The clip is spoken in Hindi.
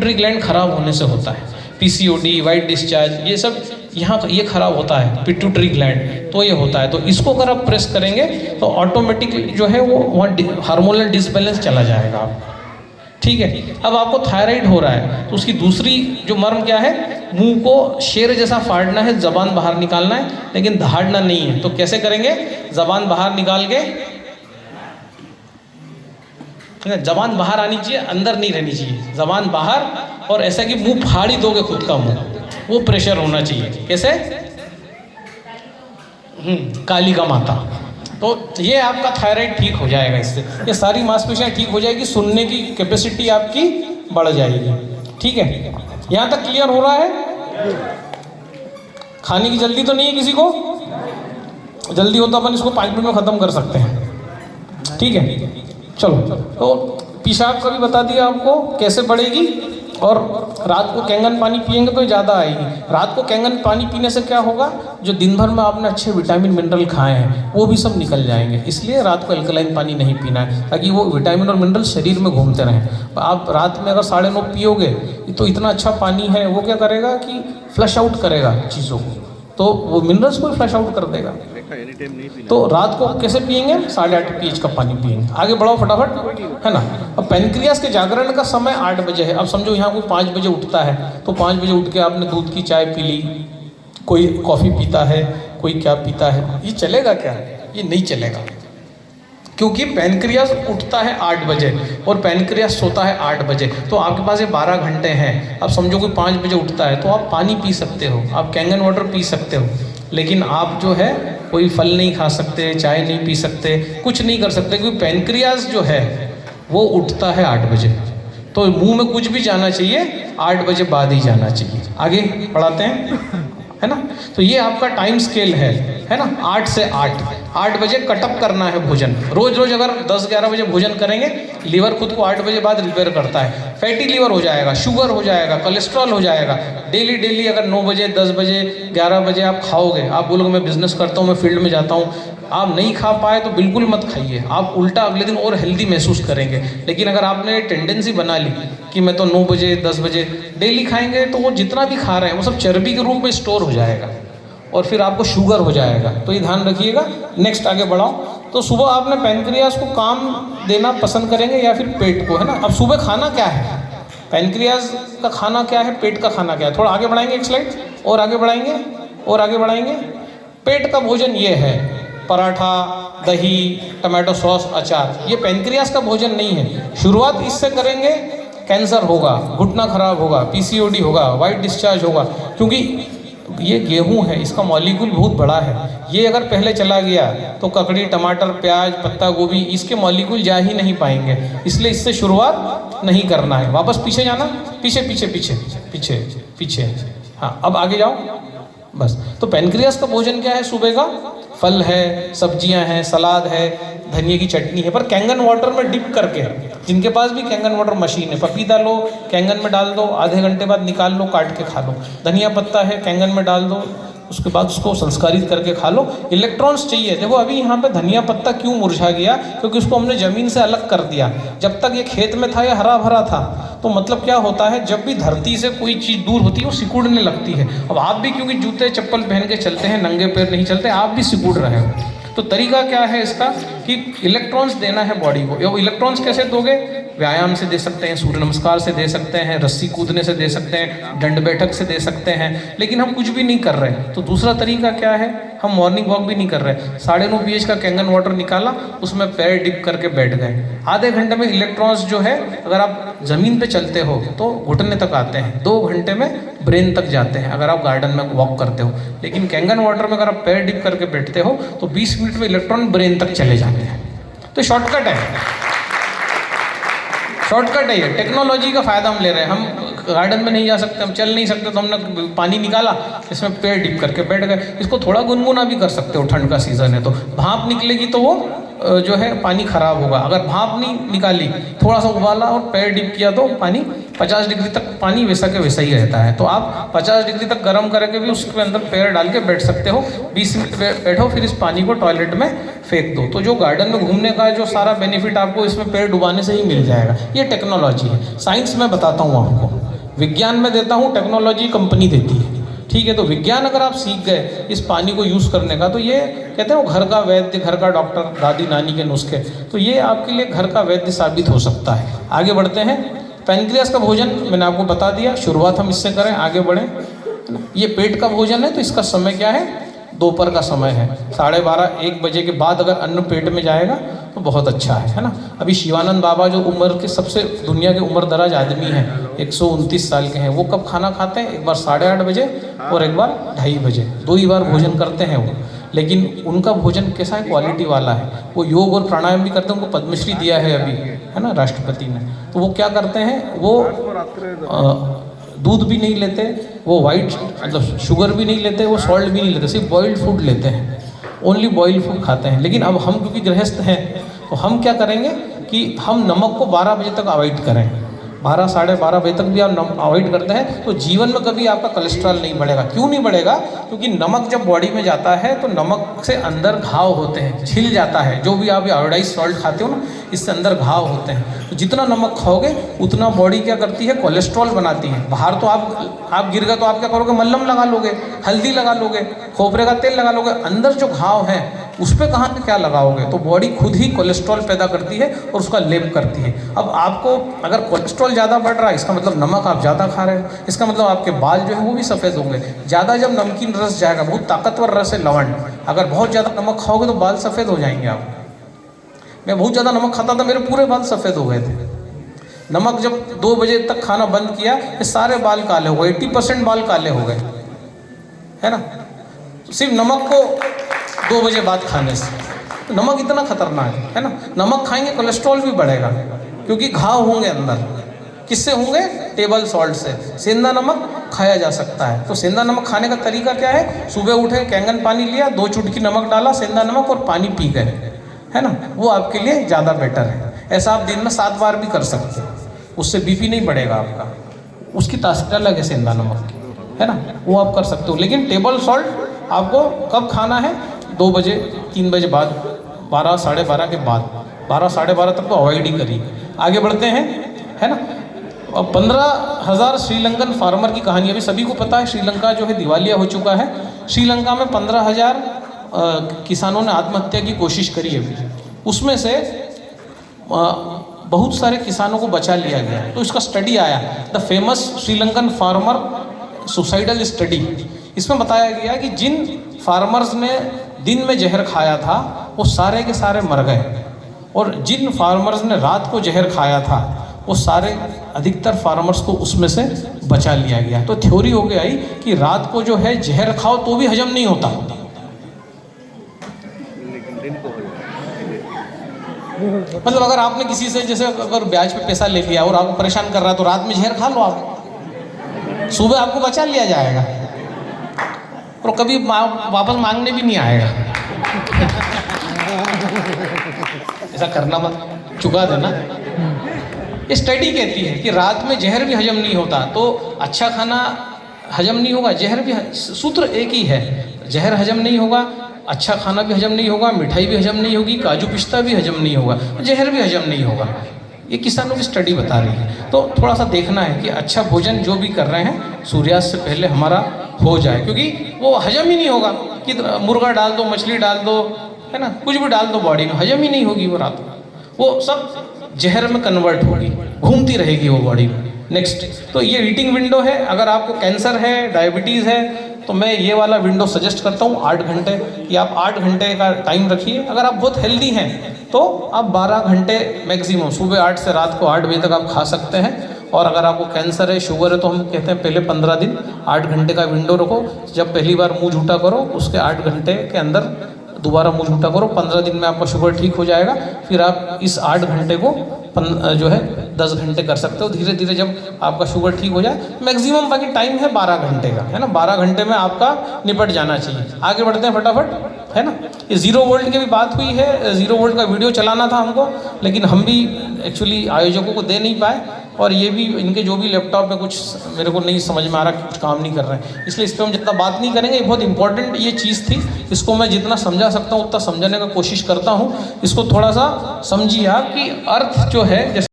पिट्यूटरी ग्लैंड खराब होने से होता है। पीसीओडी, वाइट डिस्चार्ज, ये सब यहाँ ये खराब होता है पिट्यूटरी ग्लैंड, तो ये होता है। तो इसको अगर आप प्रेस करेंगे तो ऑटोमेटिकली जो है वो वहाँ हार्मोनल डिसबैलेंस चला जाएगा आप, ठीक है। अब आपको थायराइड हो रहा है तो उसकी दूसरी जो मर्म क्या है, मुंह को शेर जैसा फाड़ना है, जबान बाहर निकालना है, लेकिन दहाड़ना नहीं है। तो कैसे करेंगे, जबान बाहर निकाल के, जबान बाहर आनी चाहिए, अंदर नहीं रहनी चाहिए, जबान बाहर, और ऐसा कि मुंह फाड़ ही दोगे खुद का मुंह, वो प्रेशर होना चाहिए। कैसे, काली का माता। तो ये आपका थायराइड ठीक हो जाएगा इससे, ये सारी मांसपेशियाँ ठीक हो जाएगी, सुनने की कैपेसिटी आपकी बढ़ जाएगी, ठीक है। यहाँ तक क्लियर हो रहा है? खाने की जल्दी तो नहीं है किसी को? जल्दी हो तो अपन इसको 5 मिनट में ख़त्म कर सकते हैं, ठीक है। चलो, तो पेशाब का भी बता दिया आपको कैसे बढ़ेगी, और रात को कैंगन पानी पिएंगे तो ज़्यादा आएगी। रात को कैंगन पानी पीने से क्या होगा, जो दिन भर में आपने अच्छे विटामिन मिनरल खाए हैं वो भी सब निकल जाएंगे। इसलिए रात को अल्कलाइन पानी नहीं पीना है, ताकि वो विटामिन और मिनरल शरीर में घूमते रहें। आप रात में अगर 9:30 पियोगे तो इतना अच्छा पानी है, वो क्या करेगा कि फ्लश आउट करेगा चीज़ों को, तो वो मिनरल्स को फ्लश आउट कर देगा। तो रात को कैसे पिएंगे, 8.5 pH का पानी पिएंगे। आगे बढ़ाओ फटाफट, है ना। अब पेनक्रियास के जागरण का समय 8 बजे है। अब समझो यहाँ कोई 5 बजे उठता है, तो 5 बजे उठ के आपने दूध की चाय पी ली, कोई कॉफ़ी पीता है, कोई क्या पीता है, ये चलेगा क्या? ये नहीं चलेगा, क्योंकि पेनक्रियास उठता है 8 बजे और पेनक्रियास सोता है 8 बजे। तो आपके पास ये 12 घंटे हैं। अब समझो कोई 5 बजे उठता है तो आप पानी पी सकते हो, आप कैंगन वाटर पी सकते हो, लेकिन आप जो है कोई फल नहीं खा सकते, चाय नहीं पी सकते, कुछ नहीं कर सकते, क्योंकि पेनक्रियास जो है वो उठता है 8 बजे। तो मुंह में कुछ भी जाना चाहिए 8 बजे बाद ही जाना चाहिए। आगे बढ़ाते हैं, है ना। तो ये आपका टाइम स्केल है ना, 8 से 8 बजे कटअप करना है भोजन। रोज रोज अगर 10-11 बजे भोजन करेंगे, लीवर खुद को 8 बजे बाद रिपेयर करता है, फैटी लीवर हो जाएगा, शुगर हो जाएगा, कोलेस्ट्रॉल हो जाएगा। डेली अगर 9 बजे, 10 बजे, 11 बजे आप खाओगे, आप बोलोगे मैं बिजनेस करता हूँ, मैं फील्ड में जाता हूँ, आप नहीं खा पाए तो बिल्कुल मत खाइए, आप उल्टा अगले दिन और हेल्दी महसूस करेंगे। लेकिन अगर आपने टेंडेंसी बना ली कि मैं तो 9 बजे 10 बजे डेली खाएंगे, तो वो जितना भी खा रहे हैं वो सब चर्बी के रूप में स्टोर हो जाएगा और फिर आपको शुगर हो जाएगा। तो ये ध्यान रखिएगा। नेक्स्ट आगे बढ़ाओ। तो सुबह आपने पेनक्रियास को काम देना पसंद करेंगे या फिर पेट को, है ना। अब सुबह खाना क्या है, पेनक्रियास का खाना क्या है, पेट का खाना क्या है, थोड़ा आगे बढ़ाएंगे, एक स्लाइड और आगे बढ़ाएंगे और आगे बढ़ाएंगे। पेट का भोजन ये है, पराठा, दही, टमाटो सॉस, अचार। ये पेनक्रियास का भोजन नहीं है। शुरुआत इससे करेंगे, कैंसर होगा, घुटना खराब होगा, पीसीओडी होगा, वाइट डिस्चार्ज होगा, क्योंकि ये गेहूं है, इसका मॉलिक्यूल बहुत बड़ा है। ये अगर पहले चला गया तो ककड़ी, टमाटर, प्याज, पत्ता गोभी, इसके मॉलिक्यूल जा ही नहीं पाएंगे। इसलिए इससे शुरुआत नहीं करना है। वापस पीछे जाना, पीछे पीछे पीछे पीछे पीछे। हाँ, अब आगे जाओ बस। तो पेनक्रियास का भोजन क्या है सुबह का? फल है, सब्जियां हैं, सलाद है, धनिया की चटनी है, पर कैंगन वाटर में डिप करके। जिनके पास भी कैंगन वाटर मशीन है, पपीता लो, कैंगन में डाल दो, आधे घंटे बाद निकाल लो, काट के खा लो। धनिया पत्ता है, कैंगन में डाल दो, उसके बाद उसको संस्कारित करके खा लो। इलेक्ट्रॉन्स चाहिए। देखो अभी यहाँ पे धनिया पत्ता क्यों मुरझा गया, क्योंकि उसको हमने ज़मीन से अलग कर दिया। जब तक ये खेत में था, ये हरा भरा था। तो मतलब क्या होता है, जब भी धरती से कोई चीज़ दूर होती है वो सिकुड़ने लगती है। अब आप भी क्योंकि जूते चप्पल पहन के चलते हैं, नंगे पैर नहीं चलते, आप भी सिकुड़ रहे हो। तो तरीका क्या है इसका कि इलेक्ट्रॉन्स देना है बॉडी को। वो इलेक्ट्रॉन्स कैसे दोगे? व्यायाम से दे सकते हैं, सूर्य नमस्कार से दे सकते हैं, रस्सी कूदने से दे सकते हैं, दंड बैठक से दे सकते हैं, लेकिन हम कुछ भी नहीं कर रहे। तो दूसरा तरीका क्या है, हम मॉर्निंग वॉक भी नहीं कर रहे। 9.5 pH का कैंगन वाटर निकाला, उसमें पैर डिप करके बैठ गए। आधे घंटे में इलेक्ट्रॉन्स जो है, अगर आप ज़मीन पे चलते हो तो घुटने तक आते हैं, 2 घंटे में ब्रेन तक जाते हैं अगर आप गार्डन में वॉक करते हो। लेकिन कैंगन वाटर में अगर आप पैर डिप करके बैठते हो तो 20 मिनट में इलेक्ट्रॉन ब्रेन तक चले जाते हैं। तो शॉर्टकट है, शॉर्टकट है ये। टेक्नोलॉजी का फ़ायदा हम ले रहे हैं। हम गार्डन में नहीं जा सकते, हम चल नहीं सकते, तो हमने पानी निकाला, इसमें पैर डिप करके बैठ गए। इसको थोड़ा गुनगुना भी कर सकते हो, ठंड का सीज़न है तो भाप निकलेगी तो वो जो है पानी खराब होगा। अगर भाप नहीं निकाली, थोड़ा सा उबाला और पैर डिप किया तो पानी 50 डिग्री तक पानी वैसा के वैसा ही रहता है। तो आप 50 डिग्री तक गर्म करके भी उसके अंदर पैर डाल के बैठ सकते हो, 20 मिनट बैठो, फिर इस पानी को टॉयलेट में फेंक दो। तो जो गार्डन में घूमने का जो सारा बेनिफिट आपको इसमें पैर डुबाने से ही मिल जाएगा। ये टेक्नोलॉजी है। साइंस में बताता हूँ आपको, विज्ञान में देता हूँ, टेक्नोलॉजी कंपनी देती है। ठीक है, तो विज्ञान अगर आप सीख गए इस पानी को यूज़ करने का, तो ये कहते हैं वो घर का वैद्य, घर का डॉक्टर, दादी नानी के नुस्खे, तो ये आपके लिए घर का वैद्य साबित हो सकता है। आगे बढ़ते हैं। पैनक्रियास का भोजन मैंने आपको बता दिया, शुरुआत हम इससे करें, आगे बढ़ें। ये पेट का भोजन है, तो इसका समय क्या है? दोपहर का समय है। 12:30-1 बजे के बाद अगर अन्न पेट में जाएगा तो बहुत अच्छा है ना। अभी शिवानंद बाबा जो उम्र के सबसे दुनिया के उम्र दराज आदमी हैं, 129 साल के हैं, वो कब खाना खाते हैं? एक बार 8:30 बजे और एक बार 2:30 बजे, 2 ही बार भोजन करते हैं वो। लेकिन उनका भोजन कैसा है? क्वालिटी वाला है। वो योग और प्राणायाम भी करते हैं, उनको पद्मश्री दिया है अभी, है ना, राष्ट्रपति ने। तो वो क्या करते हैं? वो दूध भी नहीं लेते, वो वाइट मतलब शुगर भी नहीं लेते, वो सॉल्ट भी नहीं लेते, सिर्फ बॉइल्ड फूड लेते हैं, ओनली बॉइल्ड फूड खाते हैं। लेकिन अब हम क्योंकि गृहस्थ हैं, तो हम क्या करेंगे कि हम नमक को 12 बजे तक अवॉइड करें। 12-12:30 बजे तक भी आप अवॉइड करते हैं तो जीवन में कभी आपका कोलेस्ट्रॉल नहीं बढ़ेगा। क्यों नहीं बढ़ेगा? क्योंकि नमक जब बॉडी में जाता है तो नमक से अंदर घाव होते हैं, छिल जाता है। जो भी आप आयोडाइज सॉल्ट खाते हो ना, इससे अंदर घाव होते हैं। तो जितना नमक खाओगे उतना बॉडी क्या करती है? कोलेस्ट्रॉल बनाती है। बाहर तो आप गिर गए तो आप क्या करोगे? मल्हम लगा लोगे, हल्दी लगा लोगे, खोपरे का तेल लगा लोगे। अंदर जो घाव है उस पर कहाँ पे क्या लगाओगे? तो बॉडी खुद ही कोलेस्ट्रॉल पैदा करती है और उसका लेप करती है। अब आपको अगर कोलेस्ट्रॉल ज़्यादा बढ़ रहा है, इसका मतलब नमक आप ज़्यादा खा रहे हो, इसका मतलब आपके बाल जो है वो भी सफ़ेद होंगे। ज़्यादा जब नमकीन रस जाएगा, बहुत ताकतवर रस है लवंड, अगर बहुत ज़्यादा नमक खाओगे तो बाल सफ़ेद हो जाएंगे आप। मैं बहुत ज़्यादा नमक खाता था, मेरे पूरे बाल सफ़ेद हो गए थे। नमक जब 2 बजे तक खाना बंद किया, ये सारे बाल काले हो गए, 80% बाल काले हो गए, है ना, सिर्फ नमक को 2 बजे बाद खाने से। नमक इतना खतरनाक है ना। नमक खाएंगे कोलेस्ट्रॉल भी बढ़ेगा, क्योंकि घाव होंगे अंदर। किससे होंगे? टेबल सॉल्ट से। सेंधा नमक खाया जा सकता है। तो सेंधा नमक खाने का तरीका क्या है? सुबह उठे, कैंगन पानी लिया, 2 चुटकी नमक डाला, सेंधा नमक, और पानी पी गए, है ना, वो आपके लिए ज़्यादा बेटर है। ऐसा आप दिन में 7 बार भी कर सकते हो, उससे बीपी नहीं बढ़ेगा आपका। उसकी तासीर अलग है सेंधा नमक की, है ना, वो आप कर सकते हो। लेकिन टेबल सॉल्ट आपको कब खाना है? 2 बजे 3 बजे बाद, 12-12:30 के बाद, 12-12:30 तक तो अवॉइड ही करिए। आगे बढ़ते हैं, है ना। अब 15,000 श्रीलंकन फार्मर की कहानी। अभी सभी को पता है श्रीलंका जो है दिवालिया हो चुका है। श्रीलंका में 15,000 किसानों ने आत्महत्या की कोशिश करी है। उसमें से बहुत सारे किसानों को बचा लिया गया। तो इसका स्टडी आया, the famous Sri Lankan farmer suicidal study. इसमें बताया गया कि जिन फार्मर्स ने दिन में जहर खाया था वो सारे के सारे मर गए, और जिन फार्मर्स ने रात को जहर खाया था वो सारे अधिकतर फार्मर्स को उसमें से बचा लिया गया। तो थ्योरी हो गया कि रात को जो है जहर खाओ तो भी हजम नहीं होता, मतलब अगर आपने किसी से जैसे अगर ब्याज पे पैसा ले लिया और आपको परेशान कर रहा है तो रात में जहर खा लो आप, सुबह आपको बचा लिया जाएगा और कभी वापस मांगने भी नहीं आएगा। ऐसा करना मत, चुका देना। ये स्टडी कहती है कि रात में जहर भी हजम नहीं होता, तो अच्छा खाना हजम नहीं होगा, जहर भी, सूत्र एक ही है, जहर हजम नहीं होगा, अच्छा खाना भी हजम नहीं होगा, मिठाई भी हजम नहीं होगी, काजू पिस्ता भी हजम नहीं होगा, जहर भी हजम नहीं होगा। ये किसानों की स्टडी बता रही है। तो थोड़ा सा देखना है कि अच्छा भोजन जो भी कर रहे हैं सूर्यास्त से पहले हमारा हो जाए, क्योंकि वो हजम ही नहीं होगा कि मुर्गा डाल दो, मछली डाल दो, है ना, कुछ भी डाल दो बॉडी में, हजम ही नहीं होगी वो रात में, वो सब जहर में कन्वर्ट होगी, घूमती रहेगी वो बॉडी में। नेक्स्ट, तो ये ईटिंग विंडो है। अगर आपको कैंसर है, डायबिटीज़ है, तो मैं ये वाला विंडो सजेस्ट करता हूँ 8 घंटे, कि आप 8 घंटे का टाइम रखिए। अगर आप बहुत हेल्दी हैं तो आप 12 घंटे मैक्सिमम, सुबह 8 से रात को 8 बजे तक आप खा सकते हैं। और अगर आपको कैंसर है, शुगर है, तो हम कहते हैं पहले 15 दिन 8 घंटे का विंडो रखो। जब पहली बार मुँह झूठा करो उसके 8 घंटे के अंदर दोबारा मुँह झूठा करो, 15 दिन में आपका शुगर ठीक हो जाएगा। फिर आप इस 8 घंटे को जो है 10 घंटे कर सकते हो। धीरे धीरे जब आपका शुगर ठीक हो जाए, मैक्सिमम बाकी टाइम है 12 घंटे का, है ना, 12 घंटे में आपका निपट जाना चाहिए। आगे बढ़ते हैं फटाफट, है ना। ये 0 वोल्ट की भी बात हुई है, 0 वोल्ट का वीडियो चलाना था हमको, लेकिन हम भी एक्चुअली आयोजकों को दे नहीं पाए, और ये भी इनके जो भी लैपटॉप में कुछ मेरे को नहीं समझ में आ रहा, कुछ काम नहीं कर रहे हैं, इसलिए इस पर हम जितना बात नहीं करेंगे। ये बहुत इंपॉर्टेंट ये चीज़ थी, इसको मैं जितना समझा सकता हूँ उतना समझाने का कोशिश करता हूँ। इसको थोड़ा सा समझिए आप कि अर्थ जो है, जैसे